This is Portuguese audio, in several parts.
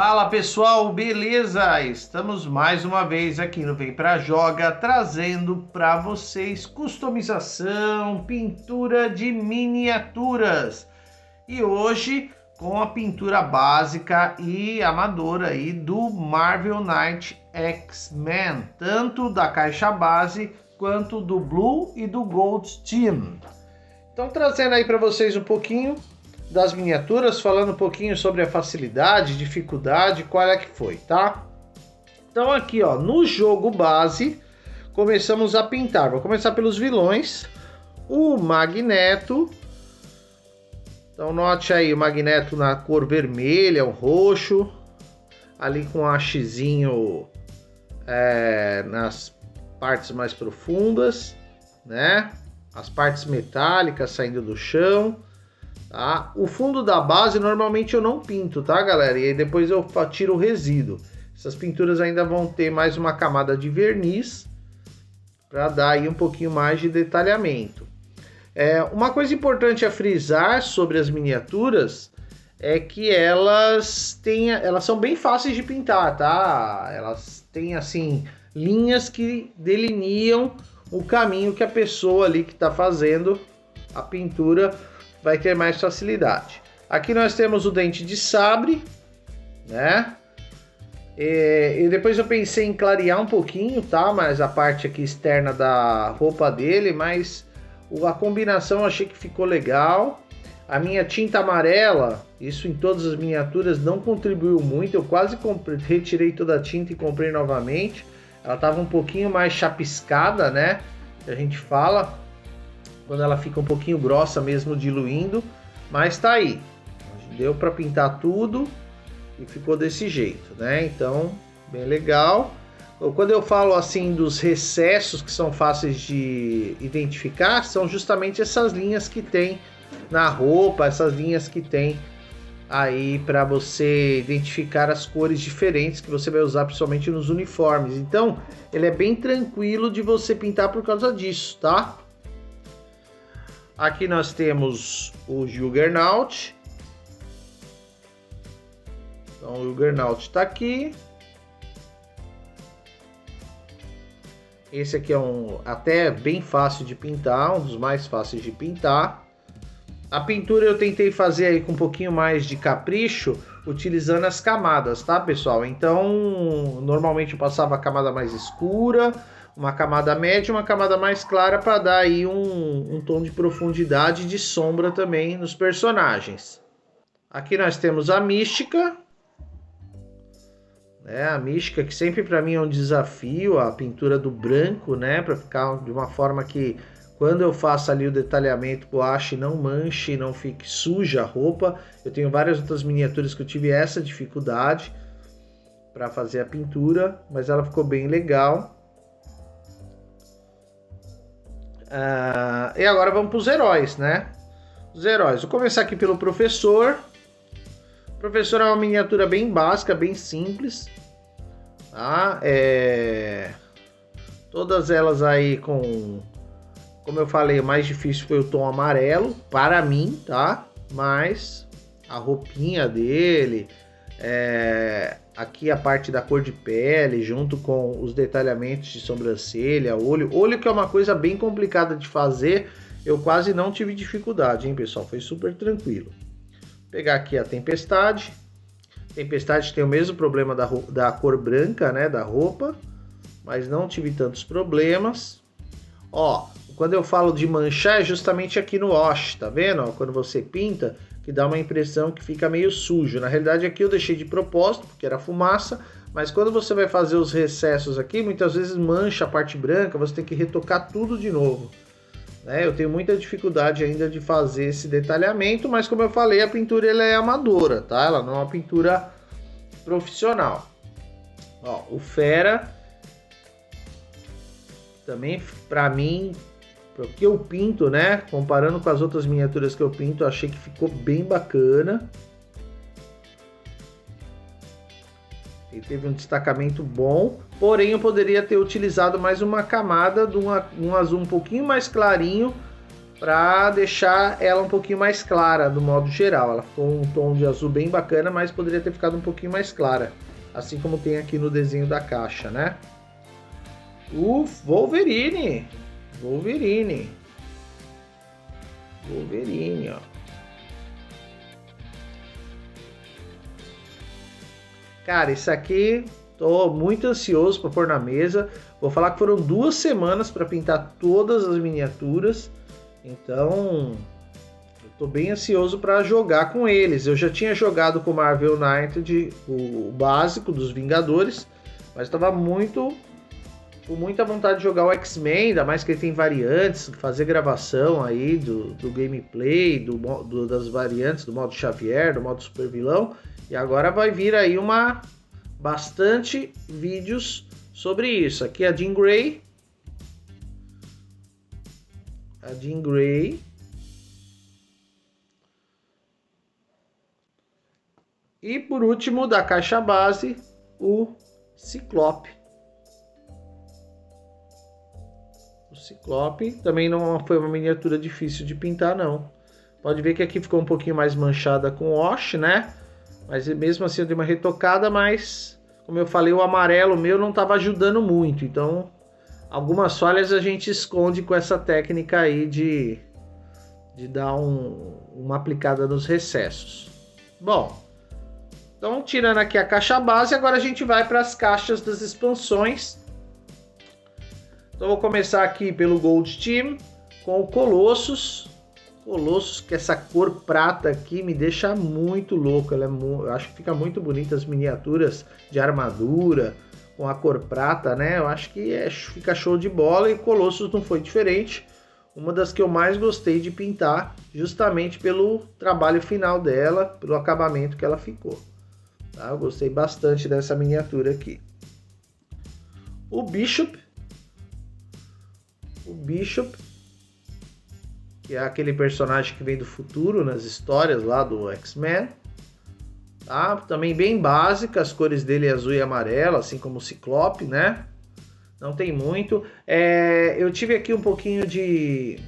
Fala pessoal, beleza? Estamos mais uma vez aqui no Vem Pra Joga, trazendo para vocês customização, pintura de miniaturas. E hoje com a pintura básica e amadora aí do Marvel Knight X-Men, tanto da caixa base quanto do Blue e do Gold Team. Então trazendo aí para vocês um pouquinho das miniaturas, falando um pouquinho sobre a facilidade, dificuldade, qual é que foi, tá? Então aqui, ó, no jogo base, começamos a pintar. Vou começar pelos vilões. O Magneto. Então note aí o Magneto na cor vermelha, o roxo. Ali com um hastezinho nas partes mais profundas, né? As partes metálicas saindo do chão. Tá? O fundo da base normalmente eu não pinto, tá, galera? E aí depois eu tiro o resíduo. Essas pinturas ainda vão ter mais uma camada de verniz para dar aí um pouquinho mais de detalhamento. Uma coisa importante a frisar sobre as miniaturas é que elas são bem fáceis de pintar, tá? Elas têm assim linhas que delineam o caminho que a pessoa ali que está fazendo a pintura vai ter mais facilidade. Aqui nós temos o dente de sabre, né? E depois eu pensei em clarear um pouquinho, tá? Mas a parte aqui externa da roupa dele, mas a combinação eu achei que ficou legal. A minha tinta amarela, isso em todas as miniaturas, não contribuiu muito. Eu quase retirei toda a tinta e comprei novamente. Ela estava um pouquinho mais chapiscada, né? Que a gente fala. Quando ela fica um pouquinho grossa mesmo, diluindo, mas tá aí. Deu para pintar tudo e ficou desse jeito, né? Então, bem legal. Quando eu falo assim dos recessos que são fáceis de identificar, são justamente essas linhas que tem na roupa, essas linhas que tem aí para você identificar as cores diferentes que você vai usar principalmente nos uniformes. Então, ele é bem tranquilo de você pintar por causa disso, tá? Aqui nós temos o Juggernaut. Então o Juggernaut está aqui. Esse aqui é até bem fácil de pintar, um dos mais fáceis de pintar. A pintura eu tentei fazer aí com um pouquinho mais de capricho, utilizando as camadas, tá, pessoal? Então, normalmente eu passava a camada mais escura, uma camada média e uma camada mais clara para dar aí um tom de profundidade e de sombra também nos personagens. Aqui nós temos a Mística. A Mística que sempre para mim é um desafio, a pintura do branco, né? Para ficar de uma forma que quando eu faço ali o detalhamento com haste não manche, não fique suja a roupa. Eu tenho várias outras miniaturas que eu tive essa dificuldade para fazer a pintura, mas ela ficou bem legal. E agora vamos para os heróis, né? Os heróis. Vou começar aqui pelo professor. O professor é uma miniatura bem básica, bem simples. Tá? Todas elas aí com... Como eu falei, o mais difícil foi o tom amarelo, para mim, tá? Mas a roupinha dele... Aqui a parte da cor de pele, junto com os detalhamentos de sobrancelha, olho. Olho que é uma coisa bem complicada de fazer, eu quase não tive dificuldade, hein, pessoal? Foi super tranquilo. Vou pegar aqui a Tempestade. Tempestade tem o mesmo problema da cor branca, né, da roupa, mas não tive tantos problemas. Ó, quando eu falo de manchar, é justamente aqui no wash, tá vendo? Ó, quando você pinta, que dá uma impressão que fica meio sujo. Na realidade aqui eu deixei de propósito, porque era fumaça, mas quando você vai fazer os recessos aqui, muitas vezes mancha a parte branca, você tem que retocar tudo de novo. Eu tenho muita dificuldade ainda de fazer esse detalhamento, mas como eu falei, a pintura ela é amadora, tá? Ela não é uma pintura profissional. Ó, o Fera, também para mim... O que eu pinto, né? Comparando com as outras miniaturas que eu pinto, eu achei que ficou bem bacana. Ele teve um destacamento bom, porém eu poderia ter utilizado mais uma camada de um azul um pouquinho mais clarinho para deixar ela um pouquinho mais clara do modo geral. Ela ficou um tom de azul bem bacana, mas poderia ter ficado um pouquinho mais clara, assim como tem aqui no desenho da caixa, né? O Wolverine, ó. Cara, isso aqui tô muito ansioso para pôr na mesa. Vou falar que foram 2 semanas para pintar todas as miniaturas. Então, eu tô bem ansioso para jogar com eles. Eu já tinha jogado com o Marvel United, o básico dos Vingadores, mas estava com muita vontade de jogar o X-Men, ainda mais que ele tem variantes, fazer gravação aí do gameplay, das variantes, do modo Xavier, do modo Super Vilão. E agora vai vir aí bastante vídeos sobre isso. Aqui a Jean Grey. E por último, da caixa base, o Ciclope. O Ciclope também não foi uma miniatura difícil de pintar, não. Pode ver que aqui ficou um pouquinho mais manchada com wash, né? Mas mesmo assim eu dei uma retocada, mas como eu falei, o amarelo meu não estava ajudando muito. Então, algumas falhas a gente esconde com essa técnica aí de dar uma aplicada nos recessos. Bom, então tirando aqui a caixa base, agora a gente vai para as caixas das expansões. Então vou começar aqui pelo Gold Team com o Colossus. Colossus, que essa cor prata aqui me deixa muito louco. Eu acho que fica muito bonita as miniaturas de armadura com a cor prata, né? Eu acho que fica show de bola, e Colossus não foi diferente. Uma das que eu mais gostei de pintar, justamente pelo trabalho final dela, pelo acabamento que ela ficou. Tá? Eu gostei bastante dessa miniatura aqui. O Bishop, que é aquele personagem que vem do futuro nas histórias lá do X-Men. Tá? Também bem básica, as cores dele é azul e amarelo, assim como o Ciclope, né? Não tem muito. Eu tive aqui um pouquinho de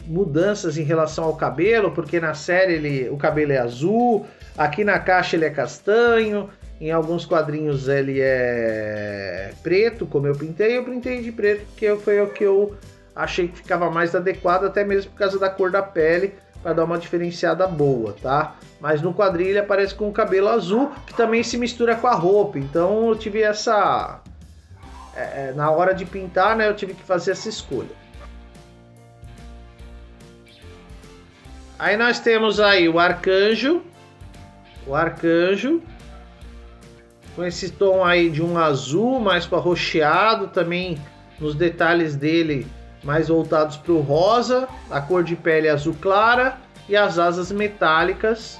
mudanças em relação ao cabelo, porque na série o cabelo é azul, aqui na caixa ele é castanho, em alguns quadrinhos ele é preto, como eu pintei de preto, porque foi o que eu achei que ficava mais adequado, até mesmo por causa da cor da pele, para dar uma diferenciada boa, tá? Mas no quadrinho ele aparece com o cabelo azul, que também se mistura com a roupa. Então eu tive essa... na hora de pintar, né, eu tive que fazer essa escolha. Aí nós temos aí o Arcanjo. Com esse tom aí de um azul mais para roxeado, também nos detalhes dele mais voltados para o rosa, a cor de pele azul clara e as asas metálicas,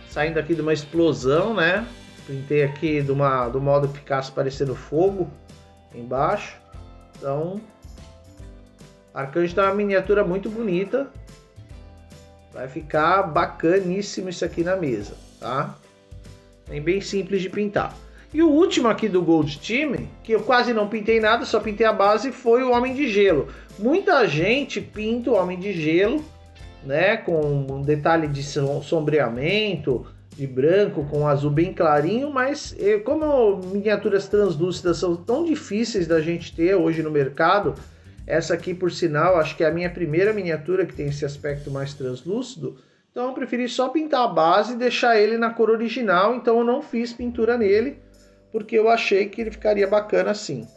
saindo aqui de uma explosão, né? Pintei aqui do modo que ficasse parecendo fogo embaixo. Então, Arcanjo tá uma miniatura muito bonita. Vai ficar bacaníssimo isso aqui na mesa, tá? É bem simples de pintar. E o último aqui do Gold Team, que eu quase não pintei nada, só pintei a base, foi o Homem de Gelo. Muita gente pinta o Homem de Gelo, né, com um detalhe de sombreamento, de branco, com azul bem clarinho, mas como miniaturas translúcidas são tão difíceis da gente ter hoje no mercado, essa aqui, por sinal, acho que é a minha primeira miniatura que tem esse aspecto mais translúcido, então eu preferi só pintar a base e deixar ele na cor original, então eu não fiz pintura nele, porque eu achei que ele ficaria bacana assim.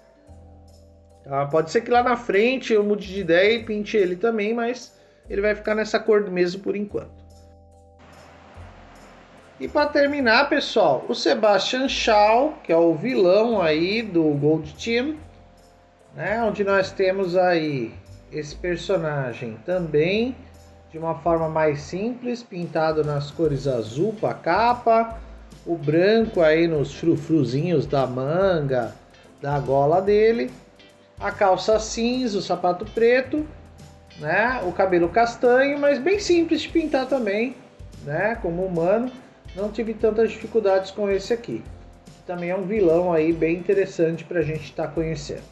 Tá? Pode ser que lá na frente eu mude de ideia e pinte ele também, mas ele vai ficar nessa cor mesmo por enquanto. E para terminar, pessoal, o Sebastian Shaw, que é o vilão aí do Gold Team, né, onde nós temos aí esse personagem também de uma forma mais simples, pintado nas cores azul para a capa, o branco aí nos frufruzinhos da manga, da gola dele, a calça cinza, o sapato preto, né, o cabelo castanho, mas bem simples de pintar também, né, como humano. Não tive tantas dificuldades com esse aqui. Também é um vilão aí bem interessante para a gente estar conhecendo.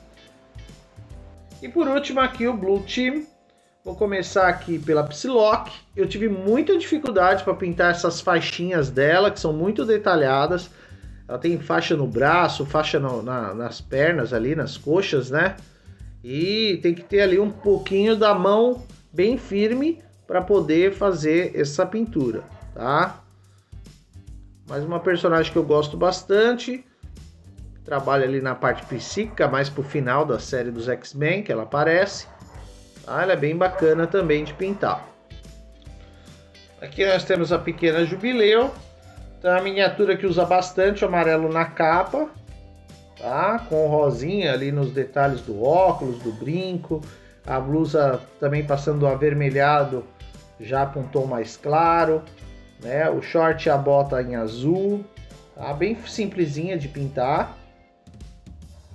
E por último aqui o Blue Team. Vou começar aqui pela Psylocke. Eu tive muita dificuldade para pintar essas faixinhas dela, que são muito detalhadas. Ela tem faixa no braço, faixa nas pernas ali, nas coxas, né? E tem que ter ali um pouquinho da mão bem firme para poder fazer essa pintura, tá? Mais uma personagem que eu gosto bastante. Trabalha ali na parte psíquica, mais pro final da série dos X-Men, que ela aparece. Ela é bem bacana também de pintar. Aqui nós temos a pequena Jubileu. Então é uma miniatura que usa bastante o amarelo na capa, tá? Com rosinha ali nos detalhes do óculos, do brinco. A blusa também passando do avermelhado já para um tom mais claro, né? O short e a bota em azul, tá? Bem simplesinha de pintar.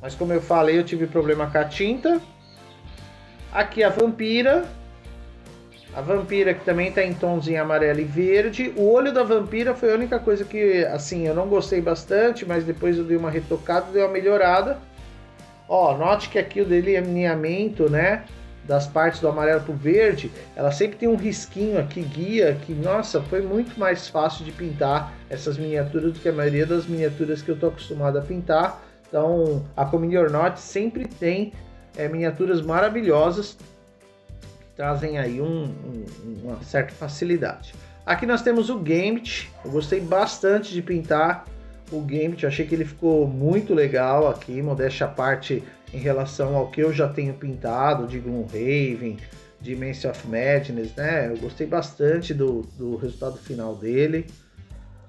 Mas como eu falei, eu tive problema com a tinta. Aqui a Vampira. A Vampira que também está em tons em amarelo e verde. O olho da Vampira foi a única coisa que, assim, eu não gostei bastante, mas depois eu dei uma retocada, dei uma melhorada. Ó, note que aqui o delineamento, né, das partes do amarelo pro verde, ela sempre tem um risquinho aqui, guia, que, nossa, foi muito mais fácil de pintar essas miniaturas do que a maioria das miniaturas que eu tô acostumado a pintar. Então, a Comini or Not sempre tem miniaturas maravilhosas que trazem aí uma certa facilidade. Aqui nós temos o Gambit. Eu gostei bastante de pintar o Gambit. Eu achei que ele ficou muito legal aqui, modéstia à parte em relação ao que eu já tenho pintado de Gloomhaven, de Dimension of Madness, né? Eu gostei bastante do resultado final dele.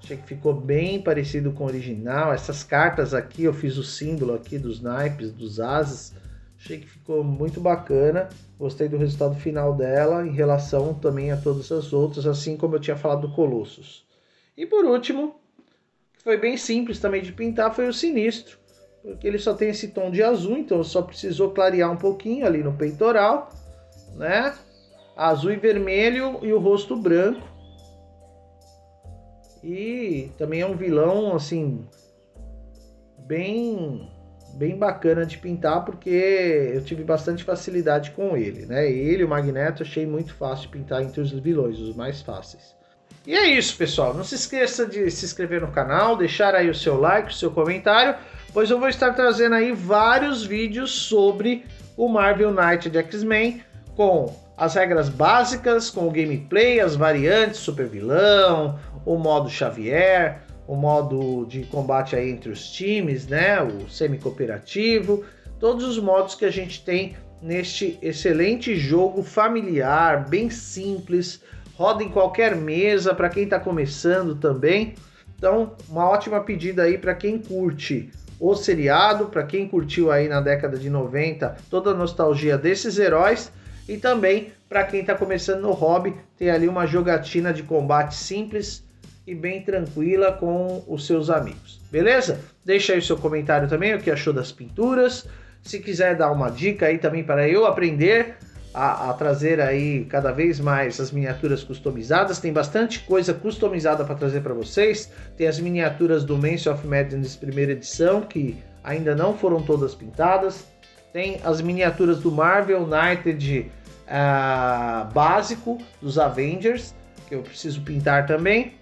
Achei que ficou bem parecido com o original. Essas cartas aqui, eu fiz o símbolo aqui dos naipes, dos ases. Achei que ficou muito bacana. Gostei do resultado final dela em relação também a todas as outras, assim como eu tinha falado do Colossus. E por último, que foi bem simples também de pintar, foi o Sinistro. Porque ele só tem esse tom de azul, então só precisou clarear um pouquinho ali no peitoral, né? Azul e vermelho e o rosto branco. E também é um vilão, assim, bem bacana de pintar, porque eu tive bastante facilidade com ele, né? Ele e o Magneto achei muito fácil de pintar entre os vilões, os mais fáceis. E é isso, pessoal. Não se esqueça de se inscrever no canal, deixar aí o seu like, o seu comentário, pois eu vou estar trazendo aí vários vídeos sobre o Marvel United X-Men, com as regras básicas, com o gameplay, as variantes, super vilão, o modo Xavier, o modo de combate aí entre os times, né? O semi-cooperativo, todos os modos que a gente tem neste excelente jogo familiar, bem simples, roda em qualquer mesa, para quem está começando também. Então, uma ótima pedida aí para quem curte o seriado, para quem curtiu aí na década de 90 toda a nostalgia desses heróis, e também para quem está começando no hobby, tem ali uma jogatina de combate simples e bem tranquila com os seus amigos, beleza? Deixa aí o seu comentário também, o que achou das pinturas. Se quiser dar uma dica aí também para eu aprender a trazer aí cada vez mais as miniaturas customizadas, tem bastante coisa customizada para trazer para vocês. Tem as miniaturas do Dimension of Madness primeira edição, que ainda não foram todas pintadas. Tem as miniaturas do Marvel United básico, dos Avengers, que eu preciso pintar também.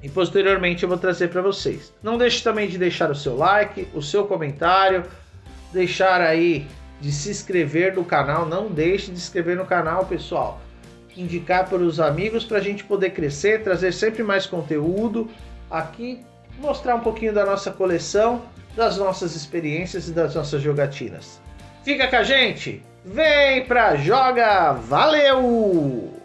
E posteriormente eu vou trazer para vocês. Não deixe também de deixar o seu like, o seu comentário, deixar aí de se inscrever no canal. Não deixe de se inscrever no canal, pessoal. Indicar para os amigos para a gente poder crescer, trazer sempre mais conteúdo aqui, mostrar um pouquinho da nossa coleção, das nossas experiências e das nossas jogatinas. Fica com a gente, vem pra joga, valeu!